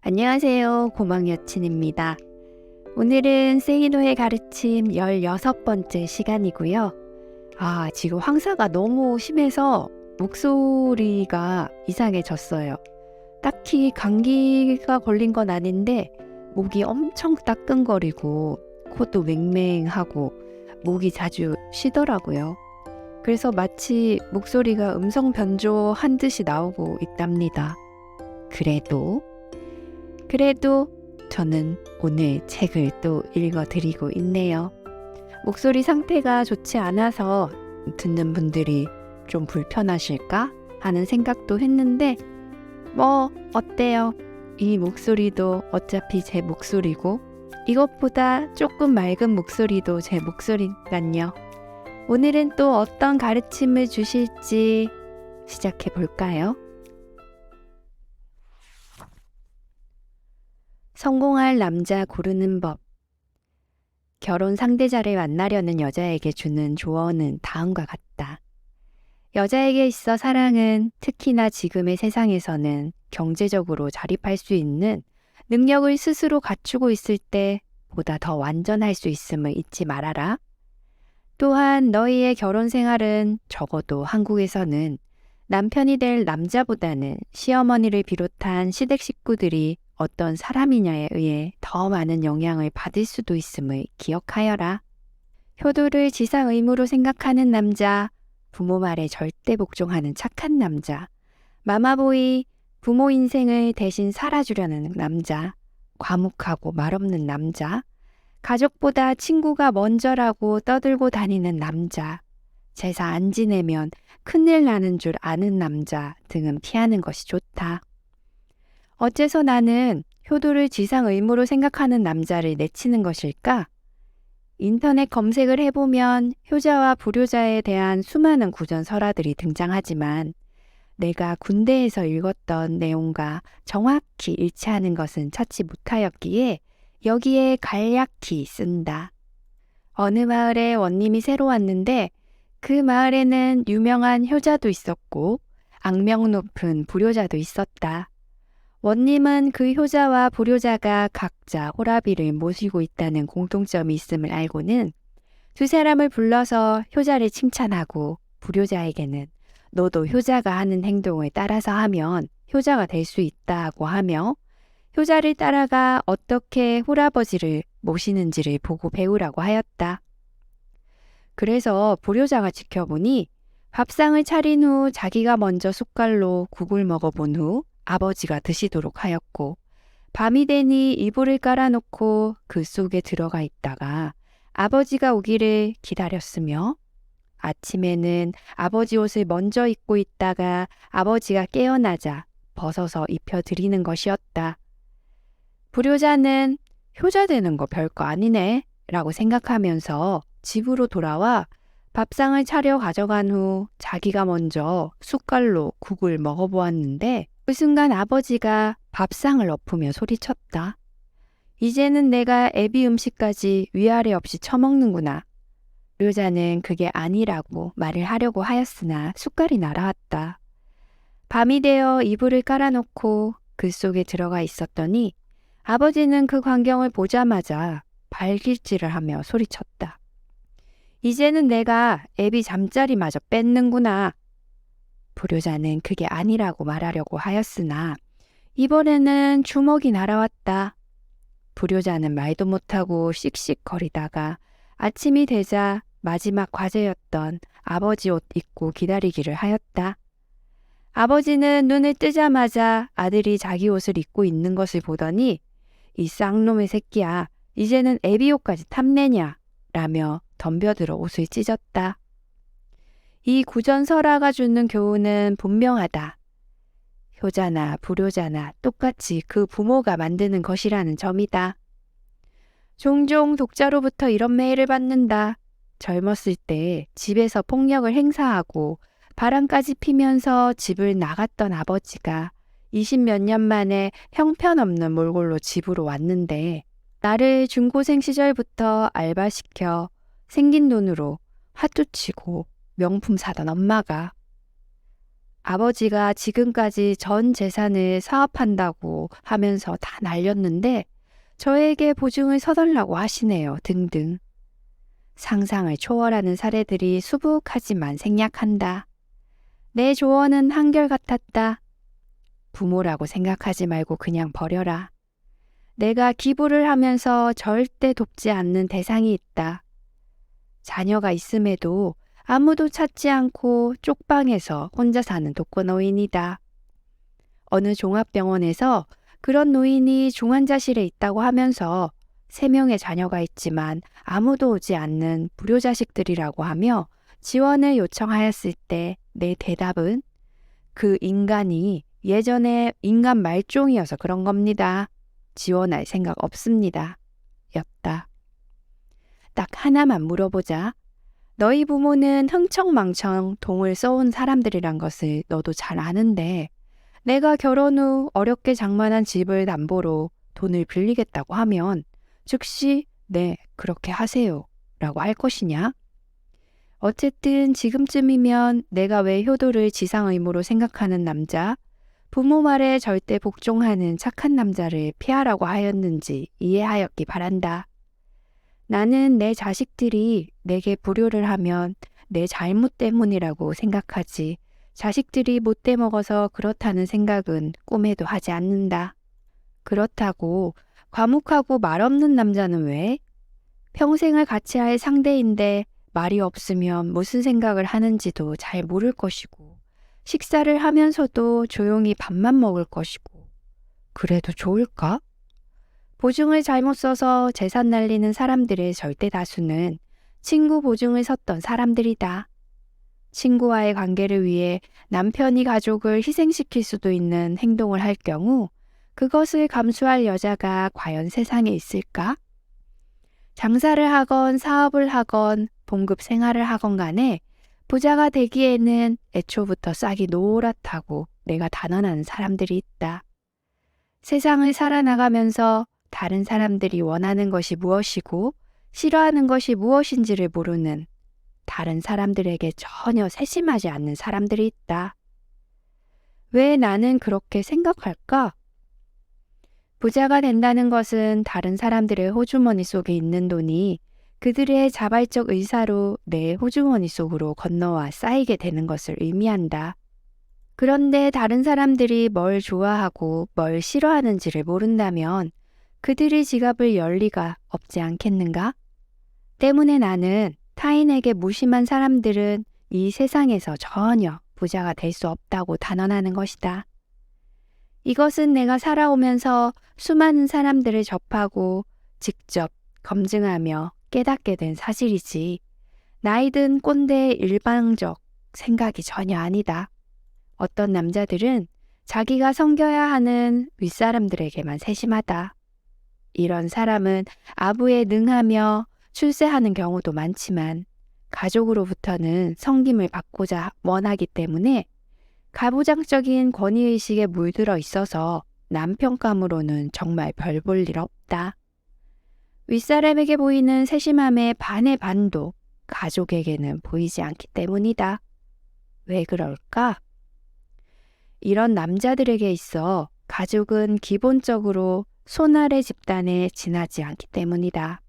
안녕하세요. 고막여친입니다. 오늘은 세이노의 가르침 16번째 시간이고요. 지금 황사가 너무 심해서 목소리가 이상해졌어요. 딱히 감기가 걸린 건 아닌데 목이 엄청 따끔거리고 코도 맹맹하고 목이 자주 쉬더라고요. 그래서 마치 목소리가 음성 변조한 듯이 나오고 있답니다. 그래도 저는 오늘 책을 또 읽어드리고 있네요. 목소리 상태가 좋지 않아서 듣는 분들이 좀 불편하실까 하는 생각도 했는데 어때요? 이 목소리도 어차피 제 목소리고 이것보다 조금 맑은 목소리도 제 목소리니까요. 오늘은 또 어떤 가르침을 주실지 시작해 볼까요? 성공할 남자 고르는 법. 결혼 상대자를 만나려는 여자에게 주는 조언은 다음과 같다. 여자에게 있어 사랑은 특히나 지금의 세상에서는 경제적으로 자립할 수 있는 능력을 스스로 갖추고 있을 때 보다 더 완전할 수 있음을 잊지 말아라. 또한 너희의 결혼 생활은 적어도 한국에서는 남편이 될 남자보다는 시어머니를 비롯한 시댁 식구들이 어떤 사람이냐에 의해 더 많은 영향을 받을 수도 있음을 기억하여라. 효도를 지상 의무로 생각하는 남자, 부모 말에 절대 복종하는 착한 남자, 마마보이, 부모 인생을 대신 살아주려는 남자, 과묵하고 말없는 남자, 가족보다 친구가 먼저라고 떠들고 다니는 남자, 제사 안 지내면 큰일 나는 줄 아는 남자 등은 피하는 것이 좋다. 어째서 나는 효도를 지상 의무로 생각하는 남자를 내치는 것일까? 인터넷 검색을 해보면 효자와 불효자에 대한 수많은 구전설화들이 등장하지만 내가 군대에서 읽었던 내용과 정확히 일치하는 것은 찾지 못하였기에 여기에 간략히 쓴다. 어느 마을에 원님이 새로 왔는데 그 마을에는 유명한 효자도 있었고 악명 높은 불효자도 있었다. 원님은 그 효자와 불효자가 각자 호라비를 모시고 있다는 공통점이 있음을 알고는 두 사람을 불러서 효자를 칭찬하고 불효자에게는 너도 효자가 하는 행동을 따라서 하면 효자가 될 수 있다고 하며 효자를 따라가 어떻게 홀아버지를 모시는지를 보고 배우라고 하였다. 그래서 불효자가 지켜보니 밥상을 차린 후 자기가 먼저 숟갈로 국을 먹어본 후 아버지가 드시도록 하였고 밤이 되니 이불을 깔아놓고 그 속에 들어가 있다가 아버지가 오기를 기다렸으며 아침에는 아버지 옷을 먼저 입고 있다가 아버지가 깨어나자 벗어서 입혀드리는 것이었다. 불효자는 효자 되는 거 별거 아니네 라고 생각하면서 집으로 돌아와 밥상을 차려 가져간 후 자기가 먼저 숟갈로 국을 먹어보았는데 그 순간 아버지가 밥상을 엎으며 소리쳤다. 이제는 내가 애비 음식까지 위아래 없이 처먹는구나. 불효자는 그게 아니라고 말을 하려고 하였으나 숟갈이 날아왔다. 밤이 되어 이불을 깔아놓고 그 속에 들어가 있었더니 아버지는 그 광경을 보자마자 발길질을 하며 소리쳤다. 이제는 내가 애비 잠자리마저 뺏는구나. 불효자는 그게 아니라고 말하려고 하였으나 이번에는 주먹이 날아왔다. 불효자는 말도 못하고 씩씩거리다가 아침이 되자 마지막 과제였던 아버지 옷 입고 기다리기를 하였다. 아버지는 눈을 뜨자마자 아들이 자기 옷을 입고 있는 것을 보더니 이 쌍놈의 새끼야, 이제는 애비 옷까지 탐내냐 라며 덤벼들어 옷을 찢었다. 이 구전설화가 주는 교훈은 분명하다. 효자나 불효자나 똑같이 그 부모가 만드는 것이라는 점이다. 종종 독자로부터 이런 메일을 받는다. 젊었을 때 집에서 폭력을 행사하고 바람까지 피면서 집을 나갔던 아버지가 20몇 년 만에 형편없는 몰골로 집으로 왔는데 나를 중고생 시절부터 알바시켜 생긴 돈으로 화투 치고 명품 사던 엄마가 아버지가 지금까지 전 재산을 사업한다고 하면서 다 날렸는데 저에게 보증을 서달라고 하시네요. 등등. 상상을 초월하는 사례들이 수북하지만 생략한다. 내 조언은 한결같았다. 부모라고 생각하지 말고 그냥 버려라. 내가 기부를 하면서 절대 돕지 않는 대상이 있다. 자녀가 있음에도 아무도 찾지 않고 쪽방에서 혼자 사는 독거노인이다. 어느 종합병원에서 그런 노인이 중환자실에 있다고 하면서 3명의 자녀가 있지만 아무도 오지 않는 불효자식들이라고 하며 지원을 요청하였을 때 내 대답은 그 인간이 예전에 인간 말종이어서 그런 겁니다. 지원할 생각 없습니다. 였다. 딱 하나만 물어보자. 너희 부모는 흥청망청 돈을 써온 사람들이란 것을 너도 잘 아는데 내가 결혼 후 어렵게 장만한 집을 담보로 돈을 빌리겠다고 하면 즉시 네, 그렇게 하세요 라고 할 것이냐? 어쨌든 지금쯤이면 내가 왜 효도를 지상 의무로 생각하는 남자, 부모 말에 절대 복종하는 착한 남자를 피하라고 하였는지 이해하였기 바란다. 나는 내 자식들이 내게 불효를 하면 내 잘못 때문이라고 생각하지 자식들이 못돼 먹어서 그렇다는 생각은 꿈에도 하지 않는다. 그렇다고 과묵하고 말없는 남자는 왜? 평생을 같이 할 상대인데 말이 없으면 무슨 생각을 하는지도 잘 모를 것이고 식사를 하면서도 조용히 밥만 먹을 것이고 그래도 좋을까? 보증을 잘못 써서 재산 날리는 사람들의 절대 다수는 친구 보증을 섰던 사람들이다. 친구와의 관계를 위해 남편이 가족을 희생시킬 수도 있는 행동을 할 경우 그것을 감수할 여자가 과연 세상에 있을까? 장사를 하건 사업을 하건 봉급 생활을 하건 간에 부자가 되기에는 애초부터 싹이 노랗다고 내가 단언하는 사람들이 있다. 세상을 살아나가면서 다른 사람들이 원하는 것이 무엇이고 싫어하는 것이 무엇인지를 모르는 다른 사람들에게 전혀 세심하지 않는 사람들이 있다. 왜 나는 그렇게 생각할까? 부자가 된다는 것은 다른 사람들의 호주머니 속에 있는 돈이 그들의 자발적 의사로 내 호주머니 속으로 건너와 쌓이게 되는 것을 의미한다. 그런데 다른 사람들이 뭘 좋아하고 뭘 싫어하는지를 모른다면 그들의 지갑을 열 리가 없지 않겠는가? 때문에 나는 타인에게 무심한 사람들은 이 세상에서 전혀 부자가 될 수 없다고 단언하는 것이다. 이것은 내가 살아오면서 수많은 사람들을 접하고 직접 검증하며 깨닫게 된 사실이지 나이든 꼰대의 일방적 생각이 전혀 아니다. 어떤 남자들은 자기가 섬겨야 하는 윗사람들에게만 세심하다. 이런 사람은 아부에 능하며 출세하는 경우도 많지만 가족으로부터는 섬김을 받고자 원하기 때문에 가부장적인 권위의식에 물들어 있어서 남편감으로는 정말 별 볼 일 없다. 윗사람에게 보이는 세심함의 반의 반도 가족에게는 보이지 않기 때문이다. 왜 그럴까? 이런 남자들에게 있어 가족은 기본적으로 손아래 집단에 지나지 않기 때문이다.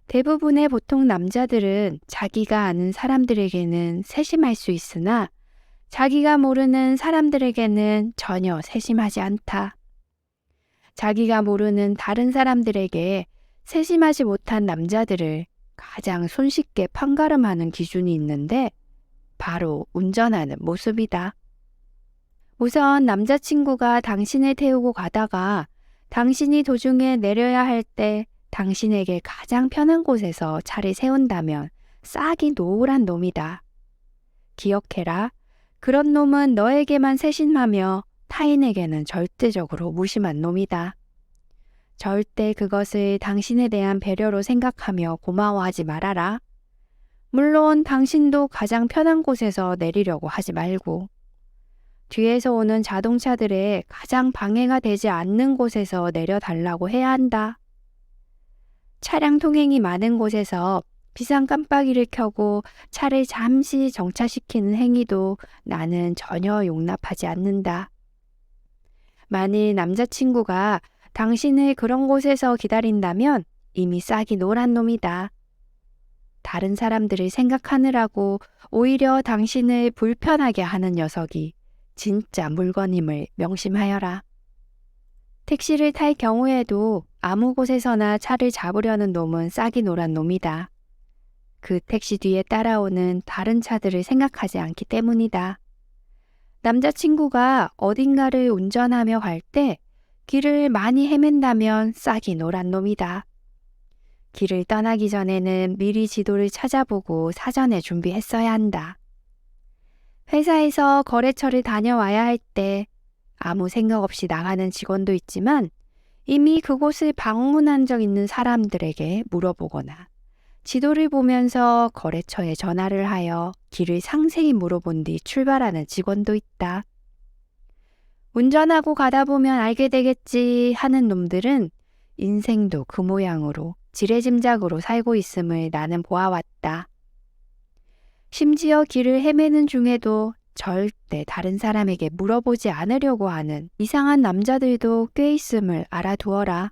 대부분의 보통 남자들은 자기가 아는 사람들에게는 세심할 수 있으나 자기가 모르는 사람들에게는 전혀 세심하지 않다. 자기가 모르는 다른 사람들에게 세심하지 못한 남자들을 가장 손쉽게 판가름하는 기준이 있는데 바로 운전하는 모습이다. 우선 남자친구가 당신을 태우고 가다가 당신이 도중에 내려야 할 때 당신에게 가장 편한 곳에서 차를 세운다면 싹이 노란 놈이다. 기억해라. 그런 놈은 너에게만 세심하며 타인에게는 절대적으로 무심한 놈이다. 절대 그것을 당신에 대한 배려로 생각하며 고마워하지 말아라. 물론 당신도 가장 편한 곳에서 내리려고 하지 말고 뒤에서 오는 자동차들의 가장 방해가 되지 않는 곳에서 내려달라고 해야 한다. 차량 통행이 많은 곳에서 비상 깜빡이를 켜고 차를 잠시 정차시키는 행위도 나는 전혀 용납하지 않는다. 만일 남자친구가 당신을 그런 곳에서 기다린다면 이미 싹이 노란 놈이다. 다른 사람들을 생각하느라고 오히려 당신을 불편하게 하는 녀석이 진짜 물건임을 명심하여라. 택시를 탈 경우에도 아무 곳에서나 차를 잡으려는 놈은 싹이 노란 놈이다. 그 택시 뒤에 따라오는 다른 차들을 생각하지 않기 때문이다. 남자친구가 어딘가를 운전하며 갈 때 길을 많이 헤맨다면 싹이 노란 놈이다. 길을 떠나기 전에는 미리 지도를 찾아보고 사전에 준비했어야 한다. 회사에서 거래처를 다녀와야 할 때 아무 생각 없이 나가는 직원도 있지만 이미 그곳을 방문한 적 있는 사람들에게 물어보거나 지도를 보면서 거래처에 전화를 하여 길을 상세히 물어본 뒤 출발하는 직원도 있다. 운전하고 가다 보면 알게 되겠지 하는 놈들은 인생도 그 모양으로 지레짐작으로 살고 있음을 나는 보아왔다. 심지어 길을 헤매는 중에도 절대 다른 사람에게 물어보지 않으려고 하는 이상한 남자들도 꽤 있음을 알아두어라.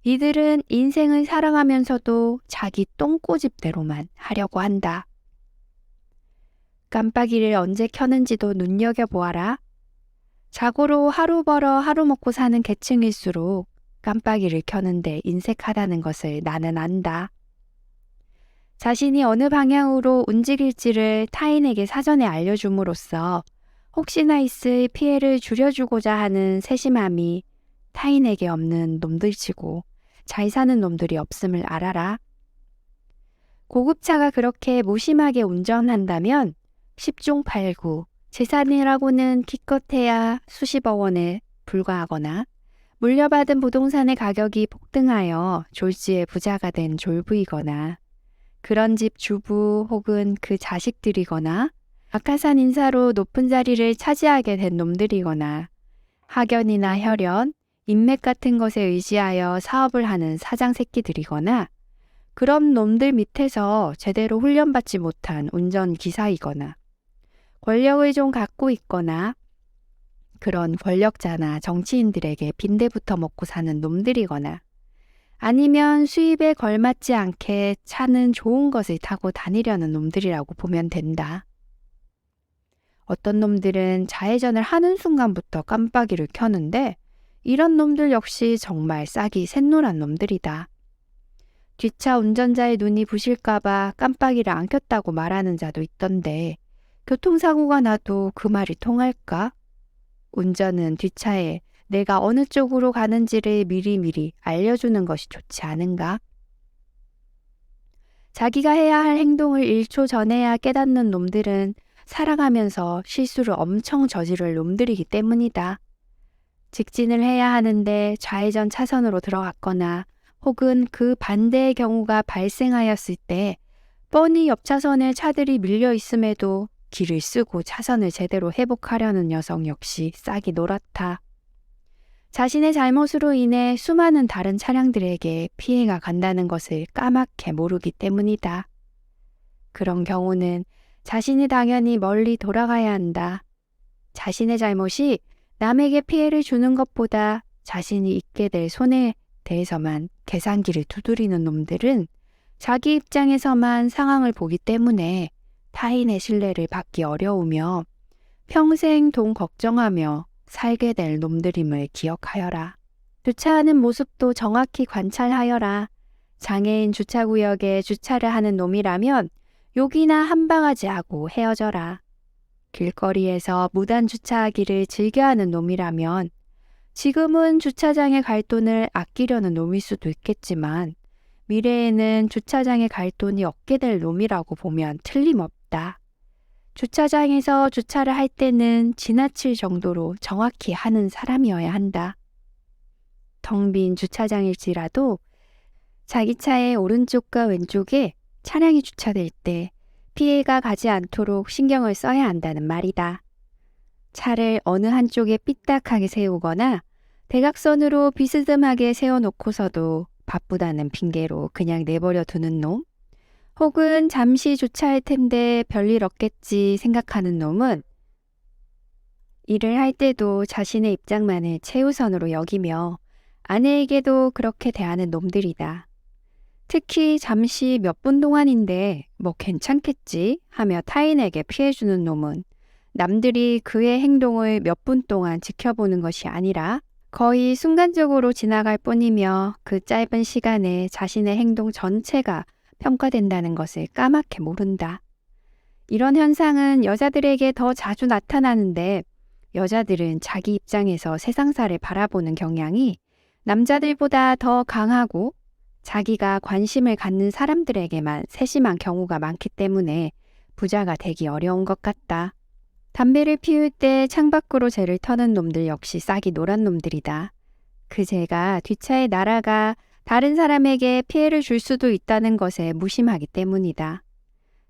이들은 인생을 살아가면서도 자기 똥꼬집대로만 하려고 한다. 깜빡이를 언제 켜는지도 눈여겨보아라. 자고로 하루 벌어 하루 먹고 사는 계층일수록 깜빡이를 켜는데 인색하다는 것을 나는 안다. 자신이 어느 방향으로 움직일지를 타인에게 사전에 알려줌으로써 혹시나 있을 피해를 줄여주고자 하는 세심함이 타인에게 없는 놈들치고 잘 사는 놈들이 없음을 알아라. 고급차가 그렇게 무심하게 운전한다면 10중 8구 재산이라고는 기껏해야 수십억 원에 불과하거나 물려받은 부동산의 가격이 폭등하여 졸지에 부자가 된 졸부이거나 그런 집 주부 혹은 그 자식들이거나 박하산 인사로 높은 자리를 차지하게 된 놈들이거나 학연이나 혈연, 인맥 같은 것에 의지하여 사업을 하는 사장 새끼들이거나 그런 놈들 밑에서 제대로 훈련받지 못한 운전기사이거나 권력을 좀 갖고 있거나 그런 권력자나 정치인들에게 빈대부터 먹고 사는 놈들이거나 아니면 수입에 걸맞지 않게 차는 좋은 것을 타고 다니려는 놈들이라고 보면 된다. 어떤 놈들은 좌회전을 하는 순간부터 깜빡이를 켜는데 이런 놈들 역시 정말 싹이 샛노란 놈들이다. 뒷차 운전자의 눈이 부실까봐 깜빡이를 안 켰다고 말하는 자도 있던데 교통사고가 나도 그 말이 통할까? 운전은 뒷차에 내가 어느 쪽으로 가는지를 미리미리 알려주는 것이 좋지 않은가? 자기가 해야 할 행동을 1초 전에야 깨닫는 놈들은 살아가면서 실수를 엄청 저지를 놈들이기 때문이다. 직진을 해야 하는데 좌회전 차선으로 들어갔거나 혹은 그 반대의 경우가 발생하였을 때 뻔히 옆 차선에 차들이 밀려 있음에도 길을 쓰고 차선을 제대로 회복하려는 녀석 역시 싹이 노랗다. 자신의 잘못으로 인해 수많은 다른 차량들에게 피해가 간다는 것을 까맣게 모르기 때문이다. 그런 경우는 자신이 당연히 멀리 돌아가야 한다. 자신의 잘못이 남에게 피해를 주는 것보다 자신이 입게 될 손해에 대해서만 계산기를 두드리는 놈들은 자기 입장에서만 상황을 보기 때문에 타인의 신뢰를 받기 어려우며 평생 돈 걱정하며 살게 될 놈들임을 기억하여라. 주차하는 모습도 정확히 관찰하여라. 장애인 주차구역에 주차를 하는 놈이라면 욕이나 한 바가지 하고 헤어져라. 길거리에서 무단 주차하기를 즐겨하는 놈이라면 지금은 주차장에 갈 돈을 아끼려는 놈일 수도 있겠지만 미래에는 주차장에 갈 돈이 없게 될 놈이라고 보면 틀림없다. 주차장에서 주차를 할 때는 지나칠 정도로 정확히 하는 사람이어야 한다. 텅 빈 주차장일지라도 자기 차의 오른쪽과 왼쪽에 차량이 주차될 때 피해가 가지 않도록 신경을 써야 한다는 말이다. 차를 어느 한쪽에 삐딱하게 세우거나 대각선으로 비스듬하게 세워놓고서도 바쁘다는 핑계로 그냥 내버려 두는 놈, 혹은 잠시 주차할 텐데 별일 없겠지 생각하는 놈은 일을 할 때도 자신의 입장만을 최우선으로 여기며 아내에게도 그렇게 대하는 놈들이다. 특히 잠시 몇 분 동안인데 뭐 괜찮겠지 하며 타인에게 피해주는 놈은 남들이 그의 행동을 몇 분 동안 지켜보는 것이 아니라 거의 순간적으로 지나갈 뿐이며 그 짧은 시간에 자신의 행동 전체가 평가된다는 것을 까맣게 모른다. 이런 현상은 여자들에게 더 자주 나타나는데 여자들은 자기 입장에서 세상사를 바라보는 경향이 남자들보다 더 강하고 자기가 관심을 갖는 사람들에게만 세심한 경우가 많기 때문에 부자가 되기 어려운 것 같다. 담배를 피울 때 창밖으로 쟤를 터는 놈들 역시 싹이 노란 놈들이다. 그 쟤가 뒷차에 날아가 다른 사람에게 피해를 줄 수도 있다는 것에 무심하기 때문이다.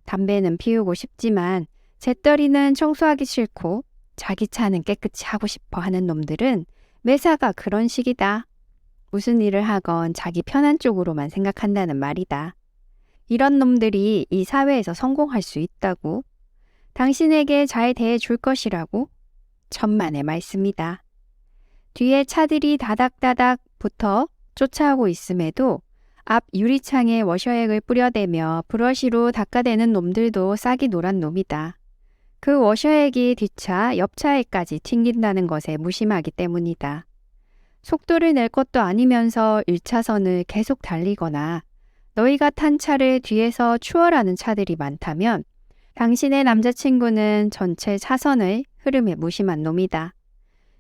담배는 피우고 싶지만 잿더리는 청소하기 싫고 자기 차는 깨끗이 하고 싶어 하는 놈들은 매사가 그런 식이다. 무슨 일을 하건 자기 편한 쪽으로만 생각한다는 말이다. 이런 놈들이 이 사회에서 성공할 수 있다고? 당신에게 잘 대해줄 것이라고? 천만의 말씀이다. 뒤에 차들이 다닥다닥 붙어 쫓아오고 있음에도 앞 유리창에 워셔액을 뿌려대며 브러쉬로 닦아대는 놈들도 싹이 노란 놈이다. 그 워셔액이 뒷차, 옆차에까지 튕긴다는 것에 무심하기 때문이다. 속도를 낼 것도 아니면서 1차선을 계속 달리거나 너희가 탄 차를 뒤에서 추월하는 차들이 많다면 당신의 남자친구는 전체 차선을 흐름에 무심한 놈이다.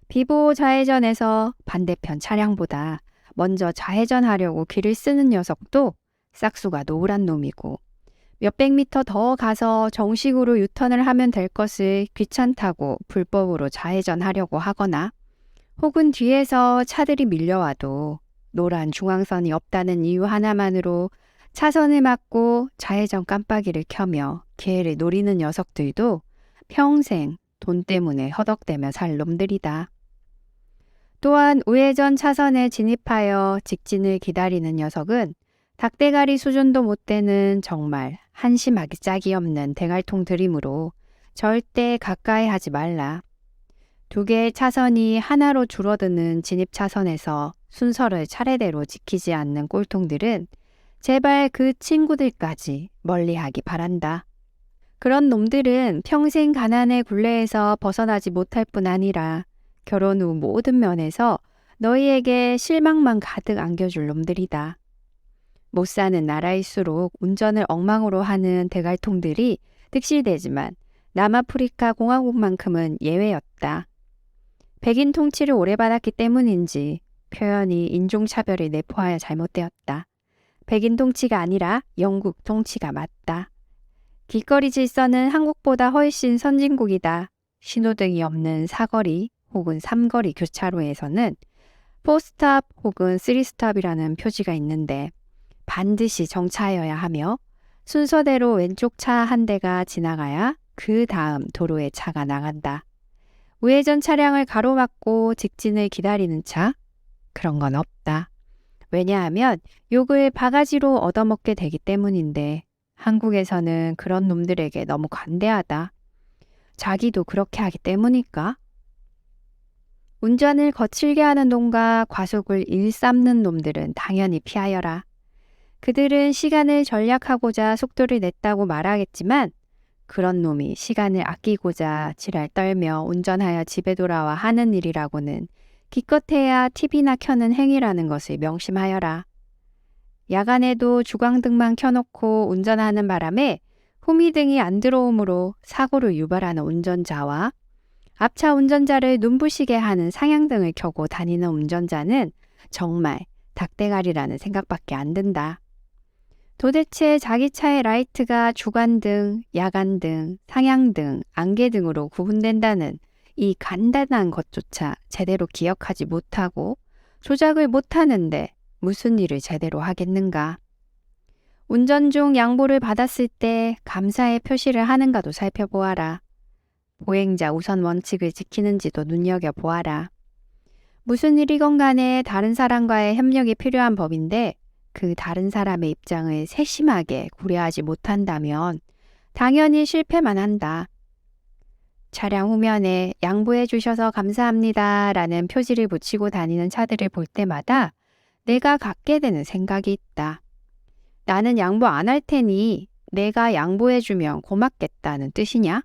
비보호 좌회전에서 반대편 차량보다 먼저 좌회전하려고 길을 쓰는 녀석도 싹수가 노란 놈이고 몇백 미터 더 가서 정식으로 유턴을 하면 될 것을 귀찮다고 불법으로 좌회전하려고 하거나 혹은 뒤에서 차들이 밀려와도 노란 중앙선이 없다는 이유 하나만으로 차선을 막고 좌회전 깜빡이를 켜며 기회를 노리는 녀석들도 평생 돈 때문에 허덕대며 살 놈들이다. 또한 우회전 차선에 진입하여 직진을 기다리는 녀석은 닭대가리 수준도 못 되는 정말 한심하기 짝이 없는 대갈통 들이므로 절대 가까이 하지 말라. 두 개의 차선이 하나로 줄어드는 진입 차선에서 순서를 차례대로 지키지 않는 꼴통들은 제발 그 친구들까지 멀리하기 바란다. 그런 놈들은 평생 가난의 굴레에서 벗어나지 못할 뿐 아니라 결혼 후 모든 면에서 너희에게 실망만 가득 안겨줄 놈들이다. 못 사는 나라일수록 운전을 엉망으로 하는 대갈통들이 득실되지만 남아프리카 공화국만큼은 예외였다. 백인 통치를 오래 받았기 때문인지 표현이 인종차별을 내포하여 잘못되었다. 백인 통치가 아니라 영국 통치가 맞다. 길거리 질서는 한국보다 훨씬 선진국이다. 신호등이 없는 사거리 혹은 삼거리 교차로에서는 4스톱 혹은 3스톱이라는 표지가 있는데 반드시 정차하여야 하며 순서대로 왼쪽 차 한 대가 지나가야 그 다음 도로에 차가 나간다. 우회전 차량을 가로막고 직진을 기다리는 차? 그런 건 없다. 왜냐하면 욕을 바가지로 얻어먹게 되기 때문인데 한국에서는 그런 놈들에게 너무 관대하다. 자기도 그렇게 하기 때문일까? 운전을 거칠게 하는 놈과 과속을 일삼는 놈들은 당연히 피하여라. 그들은 시간을 절약하고자 속도를 냈다고 말하겠지만 그런 놈이 시간을 아끼고자 지랄 떨며 운전하여 집에 돌아와 하는 일이라고는 기껏해야 TV나 켜는 행위라는 것을 명심하여라. 야간에도 주광등만 켜놓고 운전하는 바람에 후미등이 안 들어오므로 사고를 유발하는 운전자와 앞차 운전자를 눈부시게 하는 상향등을 켜고 다니는 운전자는 정말 닭대가리라는 생각밖에 안 든다. 도대체 자기 차의 라이트가 주간등, 야간등, 상향등, 안개등으로 구분된다는 이 간단한 것조차 제대로 기억하지 못하고 조작을 못하는데 무슨 일을 제대로 하겠는가. 운전 중 양보를 받았을 때 감사의 표시를 하는가도 살펴보아라. 보행자 우선 원칙을 지키는지도 눈여겨보아라. 무슨 일이건 간에 다른 사람과의 협력이 필요한 법인데 그 다른 사람의 입장을 세심하게 고려하지 못한다면 당연히 실패만 한다. 차량 후면에 양보해 주셔서 감사합니다 라는 표지를 붙이고 다니는 차들을 볼 때마다 내가 갖게 되는 생각이 있다. 나는 양보 안 할 테니 내가 양보해 주면 고맙겠다는 뜻이냐?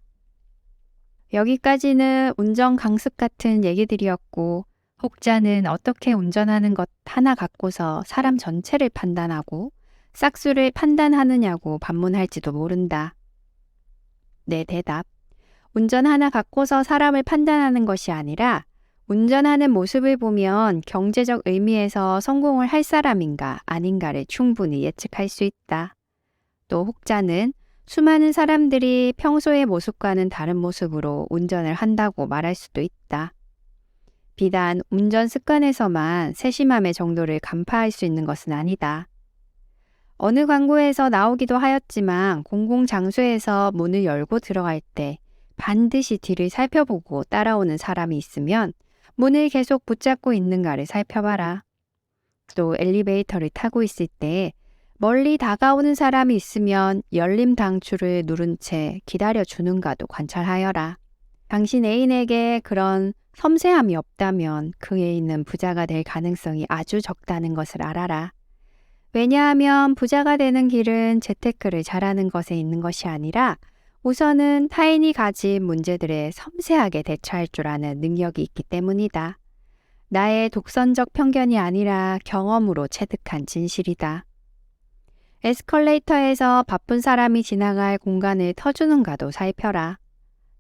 여기까지는 운전 강습 같은 얘기들이었고, 혹자는 어떻게 운전하는 것 하나 갖고서 사람 전체를 판단하고 싹수를 판단하느냐고 반문할지도 모른다. 내 대답. 운전 하나 갖고서 사람을 판단하는 것이 아니라 운전하는 모습을 보면 경제적 의미에서 성공을 할 사람인가 아닌가를 충분히 예측할 수 있다. 또 혹자는 수많은 사람들이 평소의 모습과는 다른 모습으로 운전을 한다고 말할 수도 있다. 비단 운전 습관에서만 세심함의 정도를 간파할 수 있는 것은 아니다. 어느 광고에서 나오기도 하였지만 공공장소에서 문을 열고 들어갈 때 반드시 뒤를 살펴보고 따라오는 사람이 있으면 문을 계속 붙잡고 있는가를 살펴봐라. 또 엘리베이터를 타고 있을 때 멀리 다가오는 사람이 있으면 열림 당추를 누른 채 기다려주는가도 관찰하여라. 당신 애인에게 그런 섬세함이 없다면 그 애인은 부자가 될 가능성이 아주 적다는 것을 알아라. 왜냐하면 부자가 되는 길은 재테크를 잘하는 것에 있는 것이 아니라 우선은 타인이 가진 문제들에 섬세하게 대처할 줄 아는 능력이 있기 때문이다. 나의 독선적 편견이 아니라 경험으로 체득한 진실이다. 에스컬레이터에서 바쁜 사람이 지나갈 공간을 터주는가도 살펴라.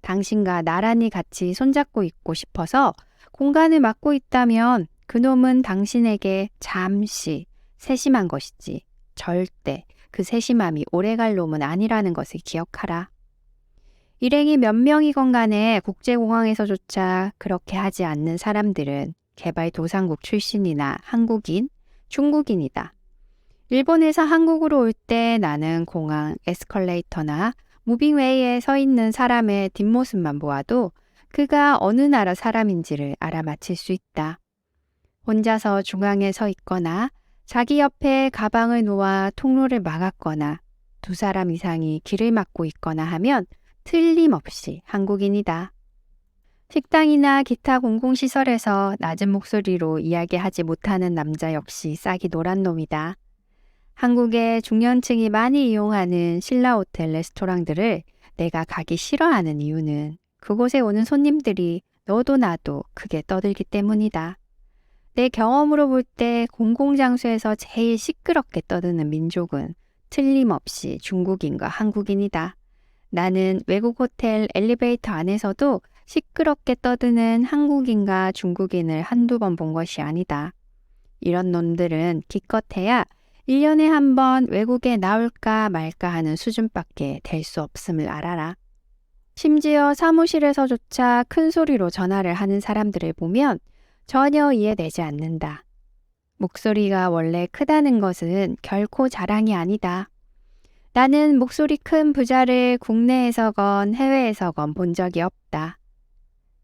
당신과 나란히 같이 손잡고 있고 싶어서 공간을 막고 있다면 그놈은 당신에게 잠시 세심한 것이지 절대 그 세심함이 오래갈 놈은 아니라는 것을 기억하라. 일행이 몇 명이건 간에 국제공항에서조차 그렇게 하지 않는 사람들은 개발도상국 출신이나 한국인, 중국인이다. 일본에서 한국으로 올 때 나는 공항 에스컬레이터나 무빙웨이에 서 있는 사람의 뒷모습만 보아도 그가 어느 나라 사람인지를 알아맞힐 수 있다. 혼자서 중앙에 서 있거나 자기 옆에 가방을 놓아 통로를 막았거나 두 사람 이상이 길을 막고 있거나 하면 틀림없이 한국인이다. 식당이나 기타 공공시설에서 낮은 목소리로 이야기하지 못하는 남자 역시 싹이 노란 놈이다. 한국의 중년층이 많이 이용하는 신라 호텔 레스토랑들을 내가 가기 싫어하는 이유는 그곳에 오는 손님들이 너도 나도 크게 떠들기 때문이다. 내 경험으로 볼 때 공공장소에서 제일 시끄럽게 떠드는 민족은 틀림없이 중국인과 한국인이다. 나는 외국 호텔 엘리베이터 안에서도 시끄럽게 떠드는 한국인과 중국인을 한두 번 본 것이 아니다. 이런 놈들은 기껏해야 1년에 한 번 외국에 나올까 말까 하는 수준밖에 될 수 없음을 알아라. 심지어 사무실에서조차 큰 소리로 전화를 하는 사람들을 보면 전혀 이해되지 않는다. 목소리가 원래 크다는 것은 결코 자랑이 아니다. 나는 목소리 큰 부자를 국내에서건 해외에서건 본 적이 없다.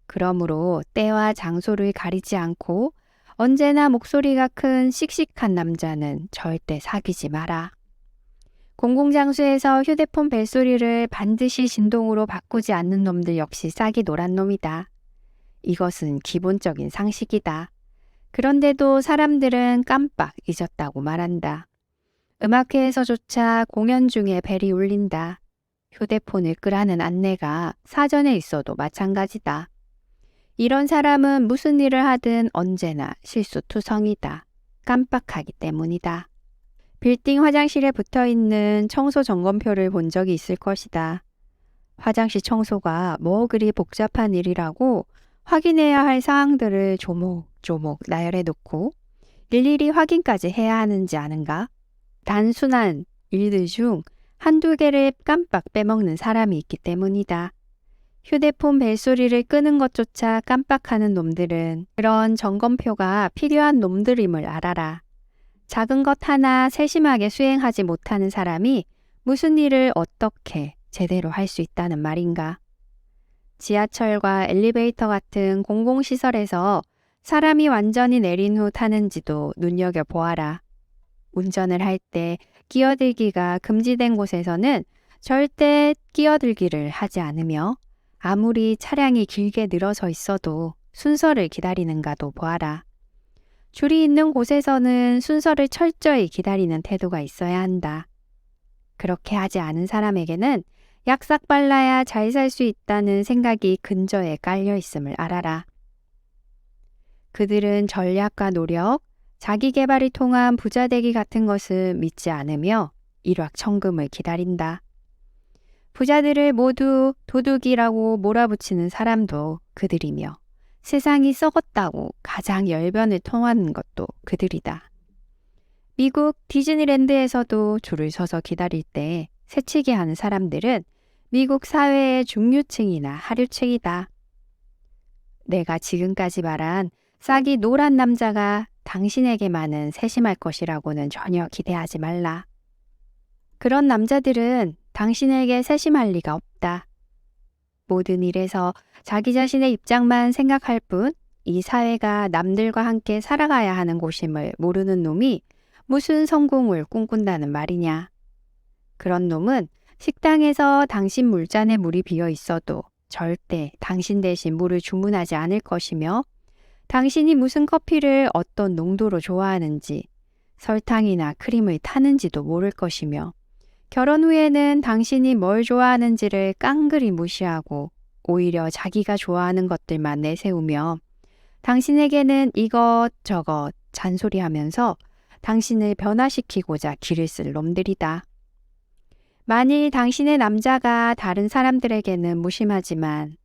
그러므로 때와 장소를 가리지 않고 언제나 목소리가 큰 씩씩한 남자는 절대 사귀지 마라. 공공장소에서 휴대폰 벨소리를 반드시 진동으로 바꾸지 않는 놈들 역시 싹이 노란 놈이다. 이것은 기본적인 상식이다. 그런데도 사람들은 깜빡 잊었다고 말한다. 음악회에서조차 공연 중에 벨이 울린다. 휴대폰을 끄라는 안내가 사전에 있어도 마찬가지다. 이런 사람은 무슨 일을 하든 언제나 실수투성이다. 깜빡하기 때문이다. 빌딩 화장실에 붙어있는 청소 점검표를 본 적이 있을 것이다. 화장실 청소가 뭐 그리 복잡한 일이라고 확인해야 할 사항들을 조목조목 나열해 놓고 일일이 확인까지 해야 하는지 아는가? 단순한 일들 중 한두 개를 깜빡 빼먹는 사람이 있기 때문이다. 휴대폰 벨소리를 끄는 것조차 깜빡하는 놈들은 그런 점검표가 필요한 놈들임을 알아라. 작은 것 하나 세심하게 수행하지 못하는 사람이 무슨 일을 어떻게 제대로 할 수 있다는 말인가? 지하철과 엘리베이터 같은 공공시설에서 사람이 완전히 내린 후 타는지도 눈여겨보아라. 운전을 할 때 끼어들기가 금지된 곳에서는 절대 끼어들기를 하지 않으며 아무리 차량이 길게 늘어서 있어도 순서를 기다리는가도 보아라. 줄이 있는 곳에서는 순서를 철저히 기다리는 태도가 있어야 한다. 그렇게 하지 않은 사람에게는 약삭 빨라야 잘 살 수 있다는 생각이 근저에 깔려 있음을 알아라. 그들은 전략과 노력, 자기 개발이 통한 부자 되기 같은 것을 믿지 않으며 일확천금을 기다린다. 부자들을 모두 도둑이라고 몰아붙이는 사람도 그들이며 세상이 썩었다고 가장 열변을 토하는 것도 그들이다. 미국 디즈니랜드에서도 줄을 서서 기다릴 때 새치기 하는 사람들은 미국 사회의 중류층이나 하류층이다. 내가 지금까지 말한 싹이 노란 남자가 당신에게만은 세심할 것이라고는 전혀 기대하지 말라. 그런 남자들은 당신에게 세심할 리가 없다. 모든 일에서 자기 자신의 입장만 생각할 뿐 이 사회가 남들과 함께 살아가야 하는 곳임을 모르는 놈이 무슨 성공을 꿈꾼다는 말이냐. 그런 놈은 식당에서 당신 물잔에 물이 비어 있어도 절대 당신 대신 물을 주문하지 않을 것이며 당신이 무슨 커피를 어떤 농도로 좋아하는지 설탕이나 크림을 타는지도 모를 것이며 결혼 후에는 당신이 뭘 좋아하는지를 깡그리 무시하고 오히려 자기가 좋아하는 것들만 내세우며 당신에게는 이것저것 잔소리하면서 당신을 변화시키고자 길을 쓸 놈들이다. 만일 당신의 남자가 다른 사람들에게는 무심하지만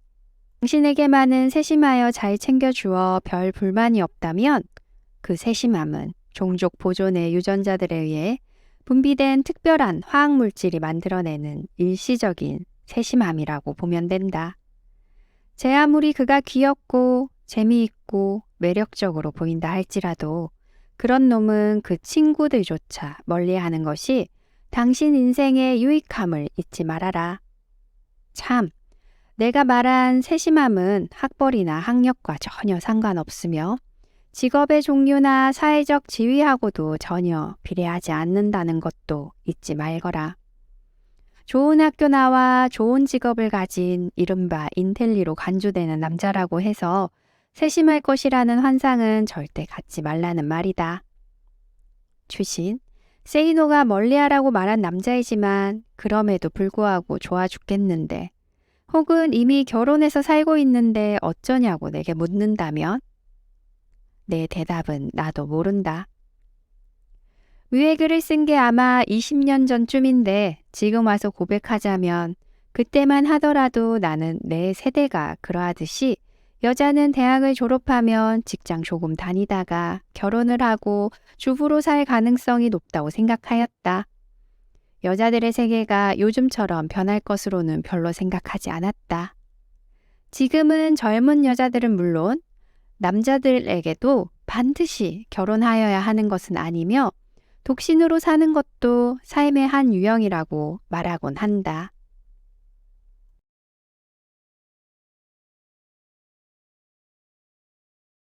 당신에게만은 세심하여 잘 챙겨주어 별 불만이 없다면 그 세심함은 종족 보존의 유전자들에 의해 분비된 특별한 화학물질이 만들어내는 일시적인 세심함이라고 보면 된다. 제 아무리 그가 귀엽고 재미있고 매력적으로 보인다 할지라도 그런 놈은 그 친구들조차 멀리하는 것이 당신 인생의 유익함을 잊지 말아라. 참, 내가 말한 세심함은 학벌이나 학력과 전혀 상관없으며 직업의 종류나 사회적 지위하고도 전혀 비례하지 않는다는 것도 잊지 말거라. 좋은 학교 나와 좋은 직업을 가진 이른바 인텔리로 간주되는 남자라고 해서 세심할 것이라는 환상은 절대 갖지 말라는 말이다. 추신, 세이노가 멀리하라고 말한 남자이지만 그럼에도 불구하고 좋아 죽겠는데 혹은 이미 결혼해서 살고 있는데 어쩌냐고 내게 묻는다면 내 대답은 나도 모른다. 위에 글을 쓴 게 아마 20년 전쯤인데 지금 와서 고백하자면 그때만 하더라도 나는 내 세대가 그러하듯이 여자는 대학을 졸업하면 직장 조금 다니다가 결혼을 하고 주부로 살 가능성이 높다고 생각하였다. 여자들의 세계가 요즘처럼 변할 것으로는 별로 생각하지 않았다. 지금은 젊은 여자들은 물론 남자들에게도 반드시 결혼하여야 하는 것은 아니며 독신으로 사는 것도 삶의 한 유형이라고 말하곤 한다.